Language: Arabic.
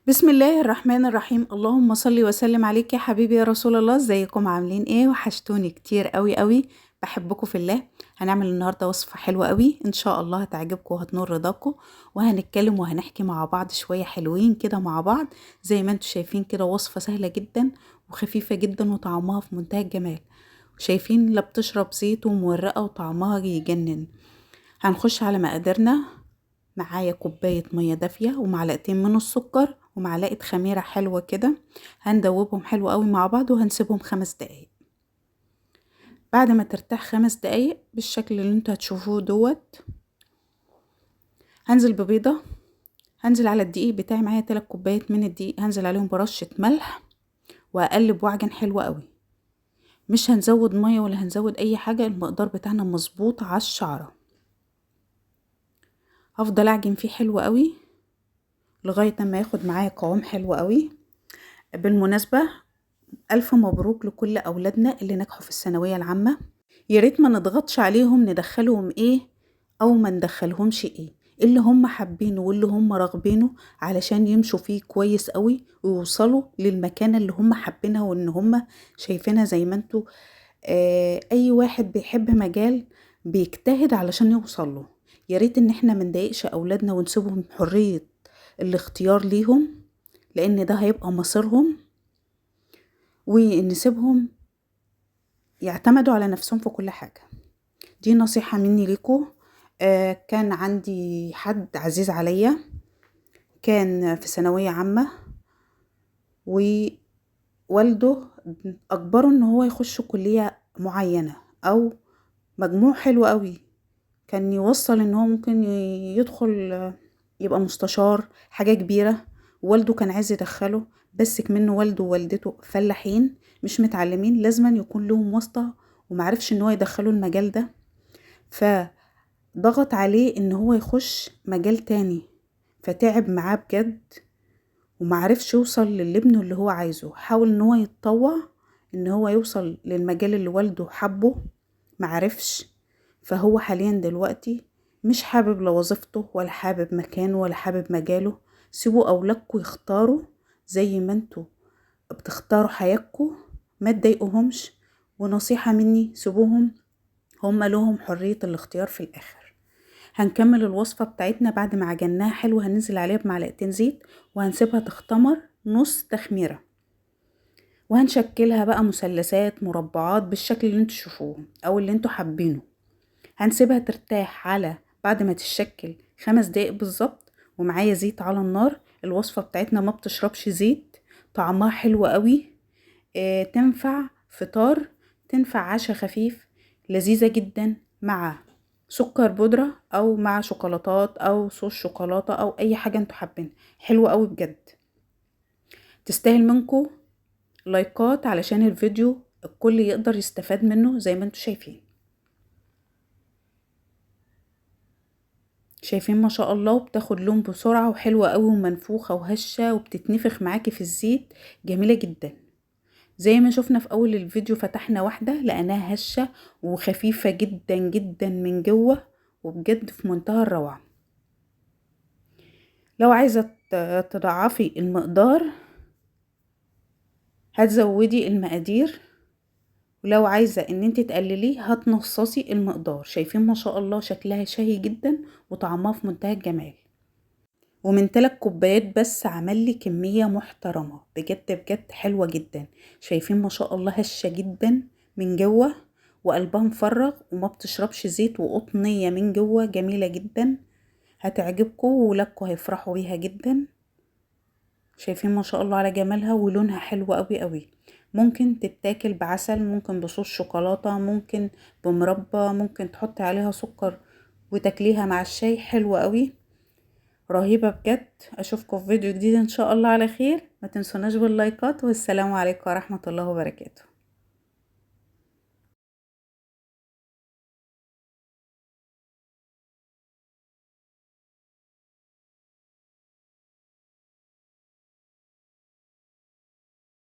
بسم الله الرحمن الرحيم. اللهم صل وسلم عليك يا حبيبي يا رسول الله. ازيكم عاملين ايه؟ وحشتوني كتير قوي قوي. بحبكم في الله. هنعمل النهارده وصفة حلوة قوي ان شاء الله هتعجبكم وهتنور رضاكم، وهنتكلم وهنحكي مع بعض شوية حلوين كده مع بعض. زي ما انتم شايفين كده وصفة سهلة جدا وخفيفة جدا وطعمها في منتهى الجمال. شايفين لا بتشرب زيت ومورقة وطعمها يجنن. هنخش على مقاديرنا. معايا كوباية مية دافية ومعلقتين من السكر ومعلقة خميرة حلوة كده. هندوبهم حلو قوي مع بعض وهنسيبهم 5 دقايق. بعد ما ترتاح 5 دقايق بالشكل اللي انتوا هتشوفوه دوت، هنزل ببيضة. هنزل على الدقيق بتاعي، معايا 3 كوبايات من الدقيق، هنزل عليهم برشة ملح واقلب واعجن حلو قوي. مش هنزود مية ولا هنزود اي حاجة، المقدار بتاعنا مظبوط على الشعرة. هفضل اعجن فيه حلو قوي لغاية ما ياخد معايا قوام حلو قوي. بالمناسبة ألف مبروك لكل أولادنا اللي نجحوا في الثانوية العامة. ياريت ما نضغطش عليهم ندخلهم ايه أو ما ندخلهمش ايه، اللي هم حابينه واللي هم راغبينه علشان يمشوا فيه كويس قوي ويوصلوا للمكانة اللي هم حابينها وان هم شايفينها زي ما انتوا. أي واحد بيحب مجال بيجتهد علشان يوصل له. ياريت ان احنا منضايقش أولادنا ونسيبهم حرية الاختيار ليهم، لان ده هيبقى مصيرهم، ونسيبهم يعتمدوا على نفسهم في كل حاجة. دي نصيحة مني ليكم. كان عندي حد عزيز عليا كان في ثانوية عامة، ووالده أجبره ان هو يخش كلية معينة او مجموع حلو قوي، كان يوصل ان هو ممكن يدخل يبقى مستشار حاجة كبيرة. والده كان عايز يدخله، بس كمنه والده ووالدته فلاحين مش متعلمين، لازما يكون لهم واسطة، ومعرفش ان هو يدخله المجال ده، فضغط عليه ان هو يخش مجال تاني. فتعب معاه بجد ومعرفش يوصل للابنه اللي هو عايزه. حاول ان هو يتطوع ان هو يوصل للمجال اللي والده حبه، معرفش. فهو حاليا دلوقتي مش حابب لا وظيفته ولا حابب مكانه ولا حابب مجاله. سيبوا اولادكم يختاروا زي ما انتوا بتختاروا حياتكم، ما تضايقوهمش. ونصيحة مني سيبوهم، هما لهم حرية الاختيار في الاخر. هنكمل الوصفة بتاعتنا بعد ما عجناها حلو. هننزل عليها بمعلقتين زيت وهنسيبها تختمر نص تخميرة، وهنشكلها بقى مثلثات مربعات بالشكل اللي انتوا تشوفوه او اللي انتوا حابينه. هنسيبها ترتاح على بعد ما تتشكل 5 دقايق بالظبط، ومعايا زيت على النار. الوصفة بتاعتنا ما بتشربش زيت، طعمها حلو قوي. تنفع فطار، تنفع عشاء خفيف، لذيذة جدا مع سكر بودرة او مع شوكولاتات او صوص شوكولاتة او اي حاجة انتوا حابين. حلوة قوي بجد. تستاهل منكم لايكات علشان الفيديو الكل يقدر يستفاد منه زي ما انتوا شايفين. شايفين ما شاء الله، وبتاخد لون بسرعة وحلوة قوي ومنفوخة وهشة وبتتنفخ معاكي في الزيت، جميلة جدا. زي ما شفنا في اول الفيديو فتحنا واحدة لقيناها هشة وخفيفة جدا جدا من جوه، وبجد في منتهى الروعة. لو عايزة تضعفي المقدار هتزودي المقادير، ولو عايزة ان انت تقلليه هتنصصي المقدار. شايفين ما شاء الله شكلها شهي جدا وطعمها في منتهى الجمال. ومن 3 كوبايات بس عمل لي كمية محترمة بجد بجد حلوة جدا. شايفين ما شاء الله هشة جدا من جوه وقلبها مفرغ وما بتشربش زيت وقطنية من جوه، جميلة جدا. هتعجبكم وولادكم هيفرحوا بيها جدا. شايفين ما شاء الله على جمالها ولونها حلو قوي قوي. ممكن تتاكل بعسل، ممكن بصوص شوكولاتة، ممكن بمربى، ممكن تحطي عليها سكر وتاكليها مع الشاي. حلوة قوي، رهيبة بجد. اشوفكم في فيديو جديد ان شاء الله على خير. ما تنسوناش باللايكات، والسلام عليكم ورحمة الله وبركاته.